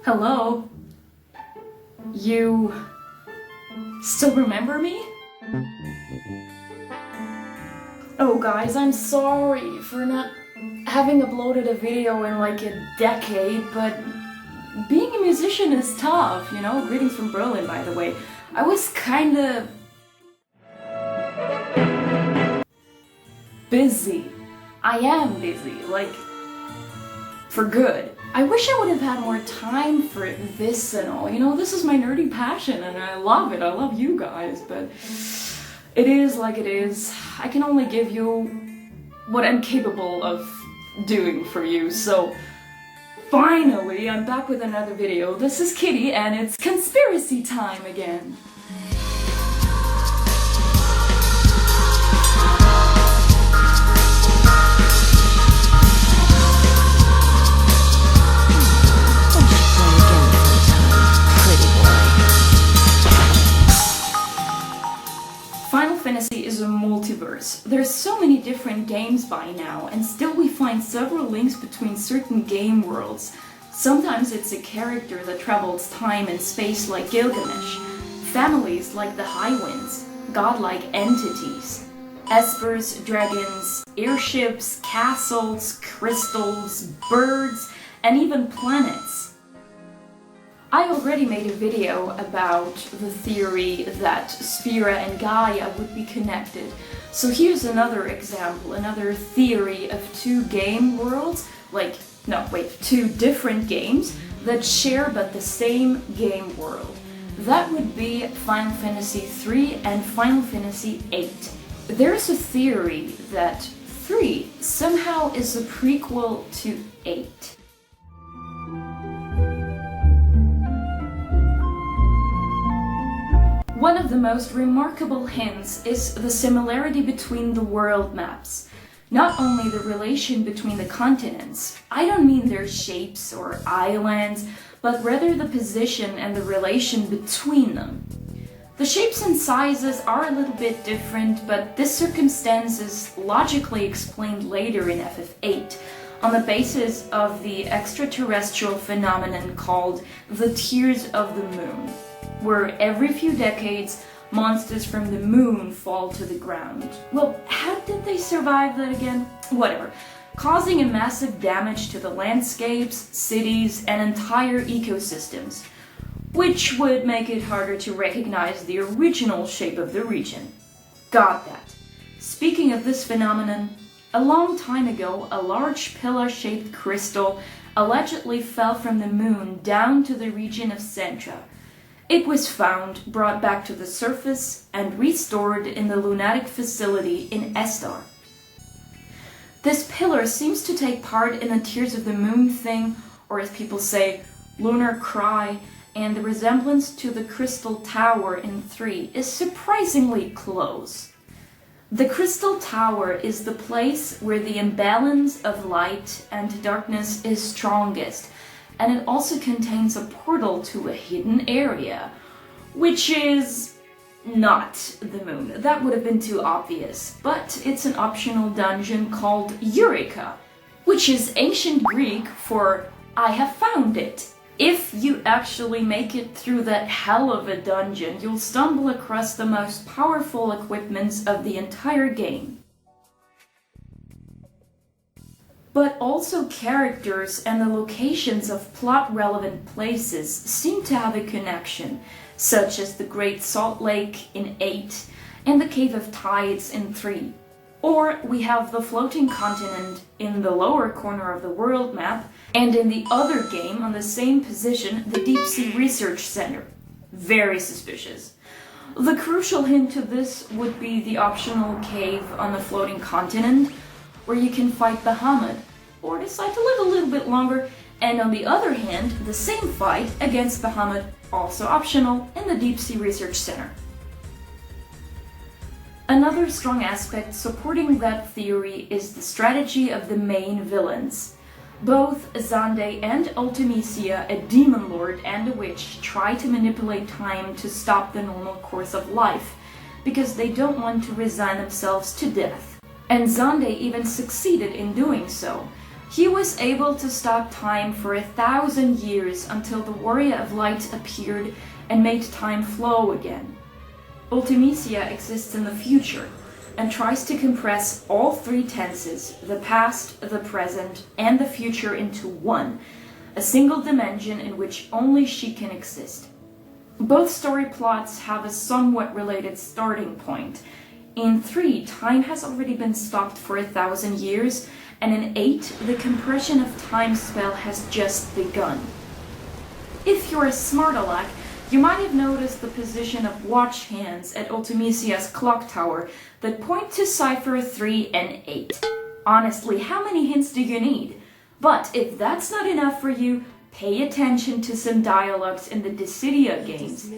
Hello? You still remember me? Oh guys, I'm sorry for not having uploaded a video in like a decade, but being a musician is tough, you know? Greetings from Berlin, by the way. I was kinda busy. I am busy, like, for good. I wish I would have had more time for this and all, you know? This is my nerdy passion and I love it. I love you guys, but it is like it is. I can only give you what I'm capable of doing for you, so finally I'm back with another video. This is Kitty and it's conspiracy time again. Final Fantasy is a multiverse. There's so many different games by now, and still we find several links between certain game worlds. Sometimes it's a character that travels time and space like Gilgamesh, families like the Highwinds, godlike entities, espers, dragons, airships, castles, crystals, birds, and even planets. I already made a video about the theory that Sphera and Gaia would be connected. So here's another example, another theory of two game worlds, two different games that share but the same game world. That would be Final Fantasy 3 and Final Fantasy 8. There's a theory that 3 somehow is a prequel to 8. One of the most remarkable hints is the similarity between the world maps. Not only the relation between the continents, I don't mean their shapes or islands, but rather the position and the relation between them. The shapes and sizes are a little bit different, but this circumstance is logically explained later in FF8 on the basis of the extraterrestrial phenomenon called the Tears of the Moon, where every few decades, monsters from the moon fall to the ground. Well, how did they survive that again? Whatever. Causing a massive damage to the landscapes, cities, and entire ecosystems, which would make it harder to recognize the original shape of the region. Got that. Speaking of this phenomenon, a long time ago, a large pillar-shaped crystal allegedly fell from the moon down to the region of Centra. It was found, brought back to the surface, and restored in the lunatic facility in Estar. This pillar seems to take part in the Tears of the Moon thing, or as people say, lunar cry, and the resemblance to the Crystal Tower in 3 is surprisingly close. The Crystal Tower is the place where the imbalance of light and darkness is strongest, and it also contains a portal to a hidden area, which is not the moon. That would have been too obvious, but it's an optional dungeon called Eureka, which is ancient Greek for I have found it. If you actually make it through that hell of a dungeon, you'll stumble across the most powerful equipments of the entire game. But also characters and the locations of plot-relevant places seem to have a connection, such as the Great Salt Lake in 8 and the Cave of Tides in 3. Or we have the floating continent in the lower corner of the world map, and in the other game on the same position, the Deep Sea Research Center. Very suspicious. The crucial hint to this would be the optional cave on the floating continent, where you can fight Bahamut, or decide to live a little bit longer, and on the other hand, the same fight against Bahamut, also optional, in the Deep Sea Research Center. Another strong aspect supporting that theory is the strategy of the main villains. Both Xande and Ultimisia, a demon lord and a witch, try to manipulate time to stop the normal course of life, because they don't want to resign themselves to death. And Zande even succeeded in doing so. He was able to stop time for 1,000 years until the Warrior of Light appeared and made time flow again. Ultimisia exists in the future and tries to compress all three tenses, the past, the present, and the future into one, a single dimension in which only she can exist. Both story plots have a somewhat related starting point. In 3, time has already been stopped for 1,000 years, and in 8, the compression of time spell has just begun. If you're a smart aleck, you might have noticed the position of watch hands at Ultimisia's clock tower that point to Seifers 3 and 8. Honestly, how many hints do you need? But if that's not enough for you, pay attention to some dialogues in the Dissidia games.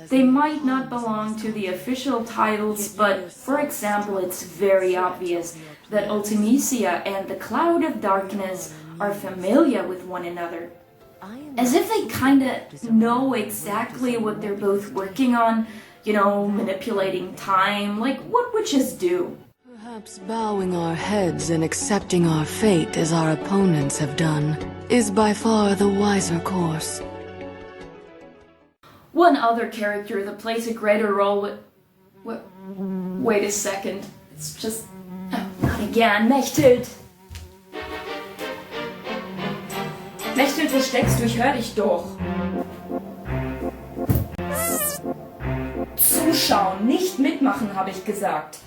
They might not belong to the official titles, but for example, it's very obvious that Ultimisia and the Cloud of Darkness are familiar with one another. As if they kinda know exactly what they're both working on, manipulating time, like what witches do. Perhaps bowing our heads and accepting our fate as our opponents have done is by far the wiser course. One other character that plays a greater role with... Wait a second. It's just... Oh, not again. Mechthild! Mechthild, wo steckst du? Ich hör dich doch. Zuschauen, nicht mitmachen, habe ich gesagt.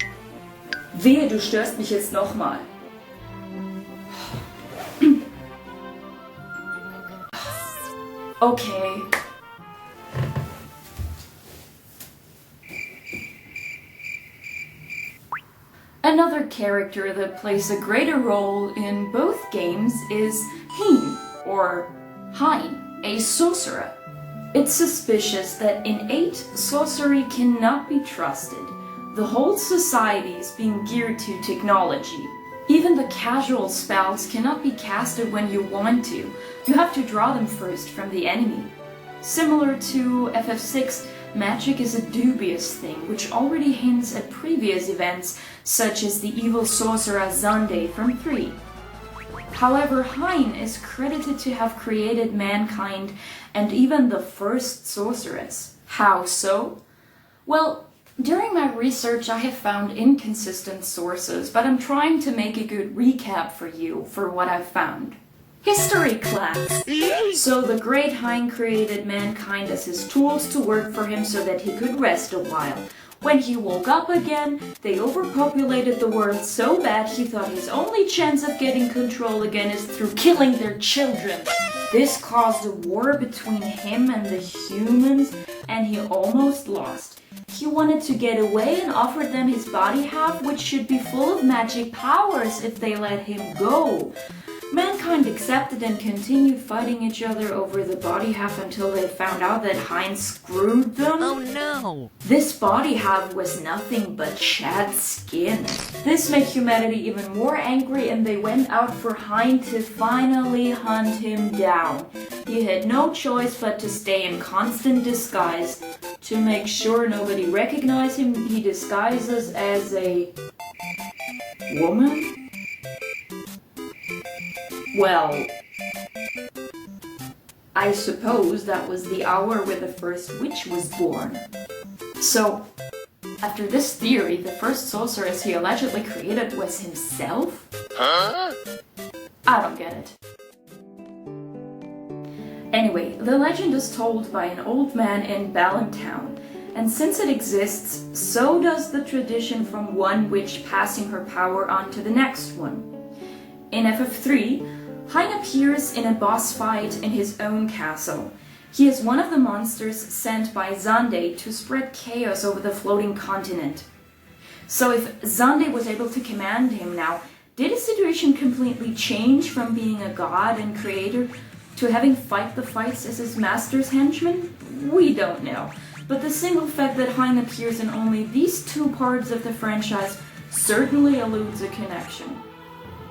Wehe, du störst mich jetzt nochmal. Okay. Another character that plays a greater role in both games is Hine, or Hine, a sorcerer. It's suspicious that in 8, sorcery cannot be trusted. The whole society is being geared to technology. Even the casual spells cannot be casted when you want to. You have to draw them first from the enemy. Similar to FF6, magic is a dubious thing, which already hints at previous events, such as the evil sorcerer Zande from 3. However, Hine is credited to have created mankind and even the first sorceress. How so? Well, during my research I have found inconsistent sources, but I'm trying to make a good recap for you for what I've found. History class! So the great Hine created mankind as his tools to work for him so that he could rest a while. When he woke up again, they overpopulated the world so bad he thought his only chance of getting control again is through killing their children. This caused a war between him and the humans, and he almost lost. He wanted to get away and offered them his body half, which should be full of magic powers if they let him go. Mankind accepted and continued fighting each other over the body half until they found out that Hine screwed them. Oh no! This body half was nothing but Chad's skin. This made humanity even more angry, and they went out for Hine to finally hunt him down. He had no choice but to stay in constant disguise. To make sure nobody recognized him, he disguises as a woman? Well, I suppose that was the hour where the first witch was born. So, after this theory, the first sorceress he allegedly created was himself? Huh? I don't get it. Anyway, the legend is told by an old man in Ballantown, and since it exists, so does the tradition from one witch passing her power on to the next one. In FF3, Hine appears in a boss fight in his own castle. He is one of the monsters sent by Zande to spread chaos over the floating continent. So if Zande was able to command him now, did his situation completely change from being a god and creator to having fight the fights as his master's henchman? We don't know. But the single fact that Hine appears in only these two parts of the franchise certainly alludes a connection.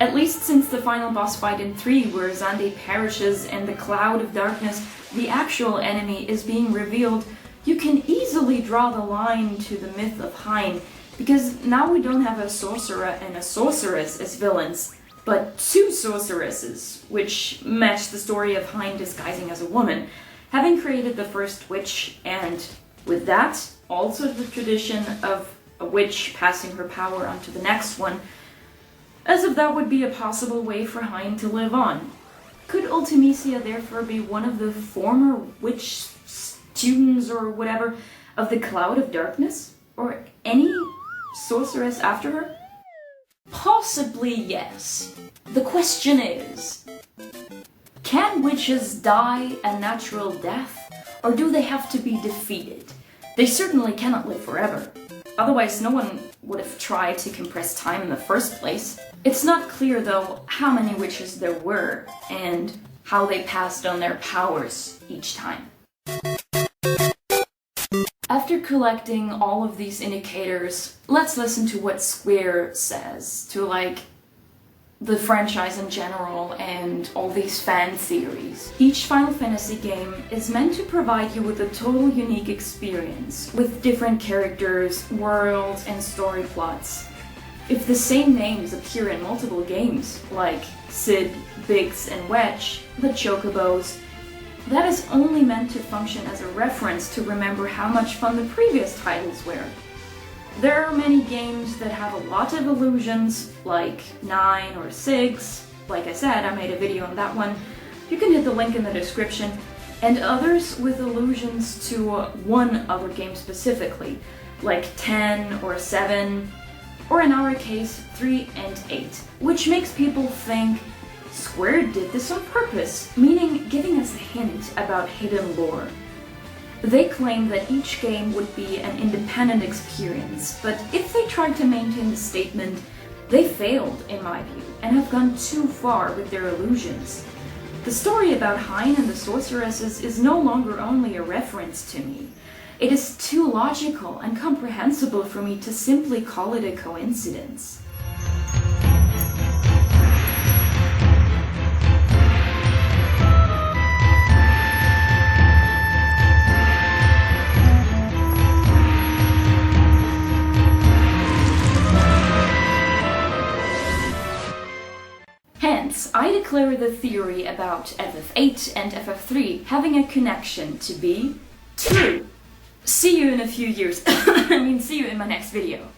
At least since the final boss fight in 3, where Zande perishes and the Cloud of Darkness, the actual enemy, is being revealed, you can easily draw the line to the myth of Hine Because now we don't have a sorcerer and a sorceress as villains, but two sorceresses, which match the story of Hine disguising as a woman, having created the first witch, and with that, also the tradition of a witch passing her power on to the next one, as if that would be a possible way for Hine to live on. Could Ultimecia therefore be one of the former witch students or whatever of the Cloud of Darkness? Or any sorceress after her? Possibly yes. The question is, can witches die a natural death, or do they have to be defeated? They certainly cannot live forever. Otherwise, no one would have tried to compress time in the first place. It's not clear, though, how many witches there were, and how they passed on their powers each time. After collecting all of these indicators, let's listen to what Square says to, the franchise in general and all these fan theories. Each Final Fantasy game is meant to provide you with a total unique experience, with different characters, worlds, and story plots. If the same names appear in multiple games, like Cid, Biggs, and Wedge, the Chocobos, that is only meant to function as a reference to remember how much fun the previous titles were. There are many games that have a lot of illusions, like 9 or 6. Like I said, I made a video on that one. You can hit the link in the description. And others with allusions to one other game specifically, like 10 or 7, or in our case, 3 and 8, which makes people think Square did this on purpose, meaning giving us a hint about hidden lore. They claim that each game would be an independent experience, but if they tried to maintain the statement, they failed, in my view, and have gone too far with their illusions. The story about Hine and the sorceresses is no longer only a reference to me. It is too logical and comprehensible for me to simply call it a coincidence. Hence, I declare the theory about FF8 and FF3 having a connection to be true. See you in a few years. See you in my next video.